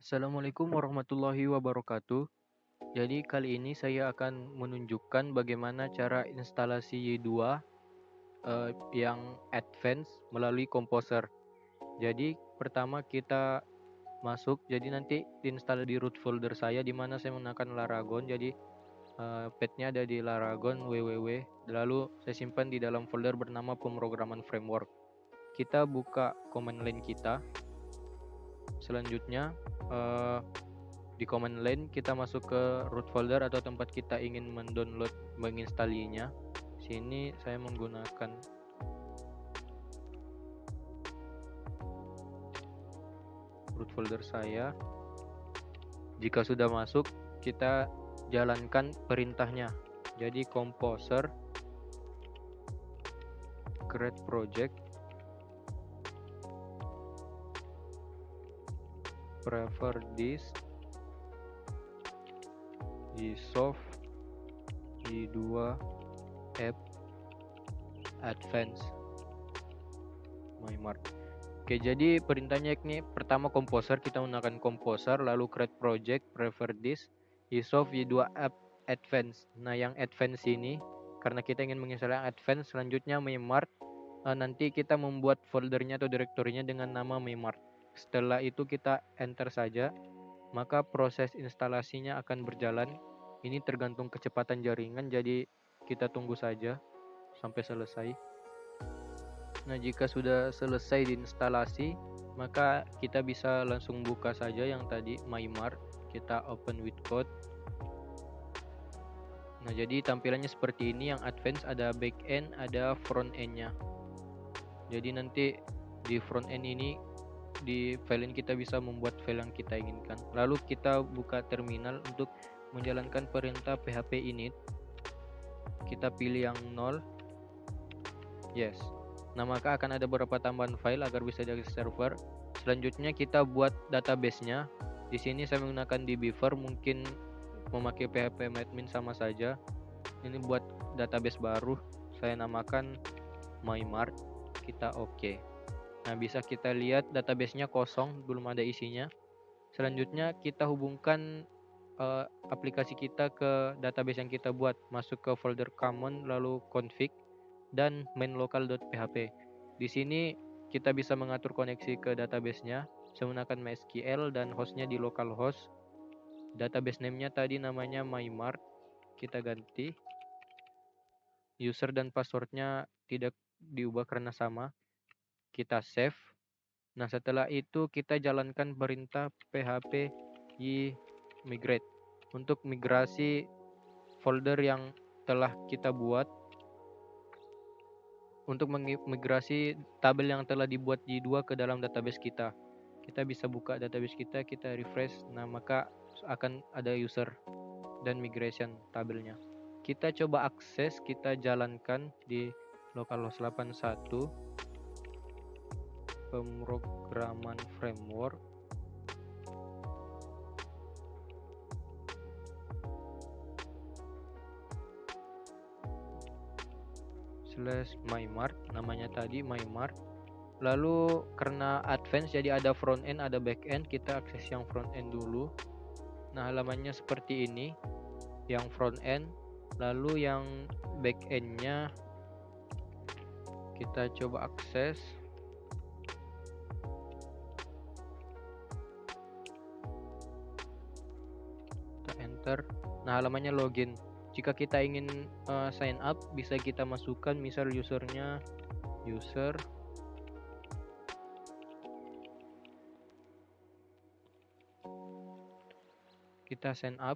Assalamualaikum warahmatullahi wabarakatuh. Jadi kali ini saya akan menunjukkan bagaimana cara instalasi Y2 yang advance melalui Composer. Jadi pertama kita masuk, jadi nanti diinstal di root folder saya di mana saya menggunakan Laragon. Jadi path-nya ada di Laragon www. Lalu saya simpan di dalam folder bernama pemrograman framework. Kita buka command line kita. Selanjutnya di command line kita masuk ke root folder atau tempat kita ingin mendownload menginstalinya. Sini saya menggunakan root folder saya. Jika sudah masuk, kita jalankan perintahnya. Jadi composer create project prefer disk Ysoft Y2 app advance MyMart. Oke, jadi perintahnya ini pertama composer, kita menggunakan composer, lalu create project prefer disk Ysoft Y2 app advance. Nah, yang advance ini karena kita ingin menginstal yang advance, selanjutnya MyMart. Nanti kita membuat foldernya atau direktorinya dengan nama MyMart. Setelah itu kita enter saja, maka proses instalasinya akan berjalan. Ini tergantung kecepatan jaringan, jadi kita tunggu saja sampai selesai. Nah, jika sudah selesai diinstalasi, maka kita bisa langsung buka saja yang tadi MyMart. Kita open with code. Nah, jadi tampilannya seperti ini. Yang advance ada back end, ada front end-nya. Jadi nanti di front end ini, di file ini kita bisa membuat file yang kita inginkan. Lalu kita buka terminal untuk menjalankan perintah php init. Kita pilih yang 0. Yes. Nah, maka akan ada beberapa tambahan file agar bisa dari server. Selanjutnya kita buat database-nya. Di sini saya menggunakan dbeaver, mungkin memakai php-admin sama saja. Ini buat database baru, saya namakan MyMart. Kita oke. Nah, bisa kita lihat database-nya kosong, belum ada isinya. Selanjutnya kita hubungkan aplikasi kita ke database yang kita buat. Masuk ke folder common, lalu config dan main local.php. Di sini kita bisa mengatur koneksi ke database-nya menggunakan MySQL dan hostnya di localhost. Database name-nya tadi namanya MyMart, kita ganti. User dan password-nya tidak diubah karena sama. Kita save. Nah, setelah itu kita jalankan perintah php migrate untuk migrasi folder yang telah kita buat, untuk memigrasi tabel yang telah dibuat Y2 ke dalam database kita. Kita bisa buka database kita, kita refresh. Nah, maka akan ada user dan migration tabelnya. Kita coba akses, kita jalankan di localhost 81 pemrograman framework. /MyMart, namanya tadi MyMart. Lalu karena advance jadi ada front end, ada back end, kita akses yang front end dulu. Nah, halamannya seperti ini, yang front end. Lalu yang back end-nya kita coba akses. Kita enter. Nah, halamannya login. Jika kita ingin sign up, bisa kita masukkan misal usernya user. Kita sign up.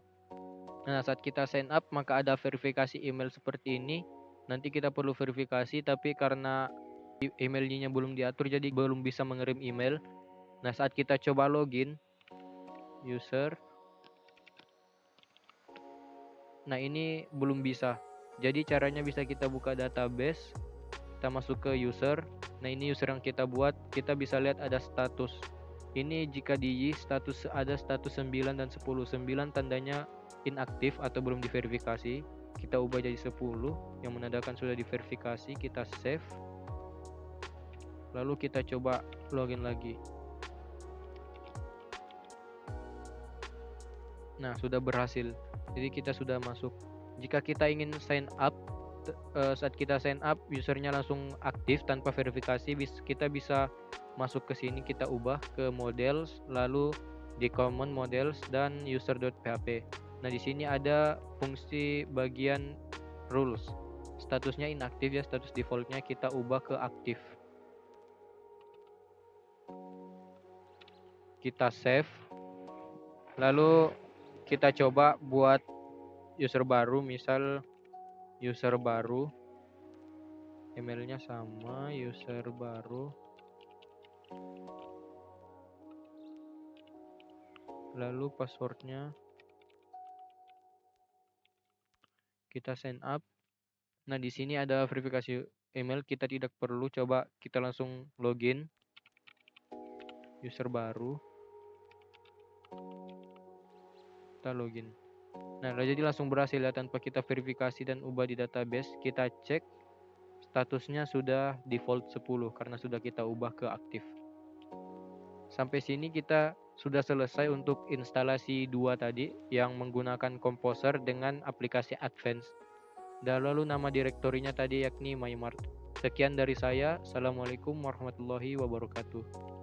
Nah, saat kita sign up, maka ada verifikasi email seperti ini. Nanti kita perlu verifikasi, tapi karena emailnya belum diatur, jadi belum bisa mengirim email. Nah, saat kita coba login, user. Nah, ini belum bisa. Jadi caranya bisa kita buka database, kita masuk ke user. Nah, ini user yang kita buat, kita bisa lihat ada status. Ini jika di status ada status 9 dan 10. 9 tandanya inaktif atau belum diverifikasi. Kita ubah jadi 10 yang menandakan sudah diverifikasi. Kita save. Lalu kita coba login lagi. Nah, sudah berhasil. Jadi kita sudah masuk. Jika kita ingin sign up, saat kita sign up, usernya langsung aktif tanpa verifikasi, kita bisa masuk ke sini, kita ubah ke models, lalu di common models dan user.php. Nah, di sini ada fungsi bagian rules. Statusnya inaktif ya, status defaultnya kita ubah ke aktif. Kita save. Lalu kita coba buat user baru, misal user baru, emailnya sama, user baru, lalu passwordnya kita sign up. Nah, di sini ada verifikasi email, kita tidak perlu, coba kita langsung login, user baru, kita login. Nah, jadi langsung berhasil ya, tanpa kita verifikasi dan ubah di database. Kita cek statusnya sudah default 10 karena sudah kita ubah ke aktif. Sampai sini kita sudah selesai untuk instalasi 2 tadi yang menggunakan Composer dengan aplikasi Advance. Dan lalu nama direktorinya tadi yakni MyMart. Sekian dari saya. Assalamualaikum warahmatullahi wabarakatuh.